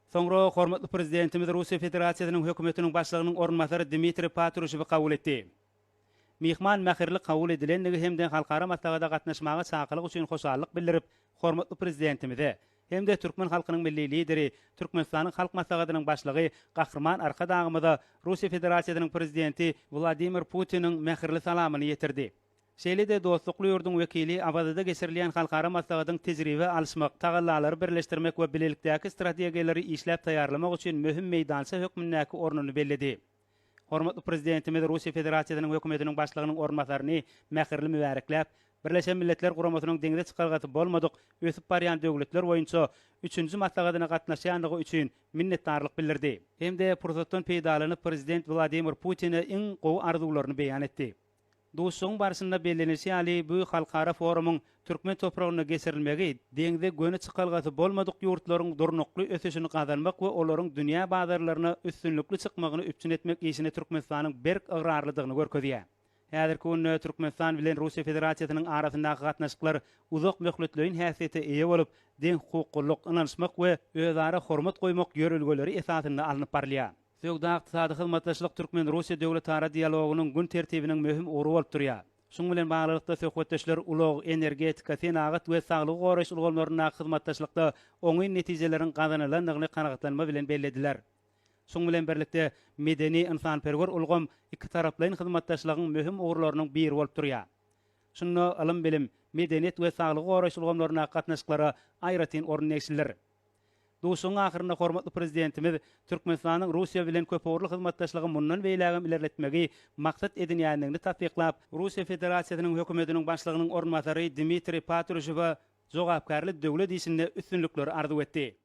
Soňra hormatly prezidentimiz Russiýa Federatsiýasynyň hökümetiniň başlygynyň ornmasary Dmitri Patrushew kabul etdi. Mihman mähirli kabul edilendigi hemde halkara maslagada gatnaşmagy çakylyk üçin hoşallyk bildirip, hormatly prezidentimize hemde Türkmen halkynyň milli lideri, Türkmenistanyň halk maslagadynyň başlygy Gahrman Arkadagymyza Russiýa Federatsiýasynyň prezidenti Vladimir Putiniň mähirli salamyny ýetirdi. Şeýle-de dostlukly ýurdun wekili Abadada geçirilýän halkara maslagadyň tejribe alşmak, tagallalary birleşdirmek we bilelikdäki strategiýalary işläp taýýarlamak üçin möhüm meýdança hökmündäki ornuny bellidi. Hormatly prezidentimiz Russiýa Federatsiýasynyň hökümetiniň başlygynyň ornmasaryny mähirli mübarekläp, Birleşen Milletler Guramasynyň deňde çykargaty bolmadyk ösüp barýan döwletler boýunça 3-nji maslagadyna gatnaşýandygy üçin minnetdarlyk bildirdi. Hemde pursatdan peýdalanyp prezident Vladimir Putin'e iň gowy arzularyny beýan etdi. Duşuň barşynda bellenilýän ýaly bu halkara forumyň Türkmen topragyna geçirilmegi deňde göni çykalgaty bolmadyk ýurtlaryň durnukly ösüşini gazanmak we olaryň dünýä bazarlaryna üstünlikli çykmagyny üpçün etmek işine Türkmenistanyň berk agrarlydygyny görkezýär. Häzirki günde Türkmenistan bilen Russiýa Federatsiýasynyň arasyndaky gatnaşyklar uzak möhletliğin häsiýete eýe bolup, deň hukukluk ynanşmak we özara hormat goýmak ýörelgeleri esasynda alınıp barylýar. Söýgde ykdysady hyzmatdaşlyk Türkmen-Russiýa döwletara dialogunyň gün tertibiniň möhüm urugy bolup durýar. Şoň bilen baglykda söhbetdeşler ulug energetika, senagat we saglyk goraýş ulgamlaryna hyzmatdaşlykda oňy netijeleriň gazanylandygyny kanagatlanma bilen bellediler. Şoň bilen birlikde medeni insanperwer ulgam iki taraplaryň hyzmatdaşlygynyň möhüm ugurlarynyň biri bolup durýar. Şunu alym bilim, medeniýet we saglyk goraýş ulgamlaryna gatnaşyklara aýratyn orun näçiler. Duşuň ahyrynda hormatly prezidentimiz Türkmenistanyň Russiýa bilen köpürli hyzmatdaşlygy mundan beýlägem ilerletmegi maksat edinýändigini tatbiklap, Russiýa Federatsiýasynyň hökümetiniň başlygynyň ornmasary Dmitri Patrushew jogapkarly döwlet işinde üstünlikleri arzu etdi.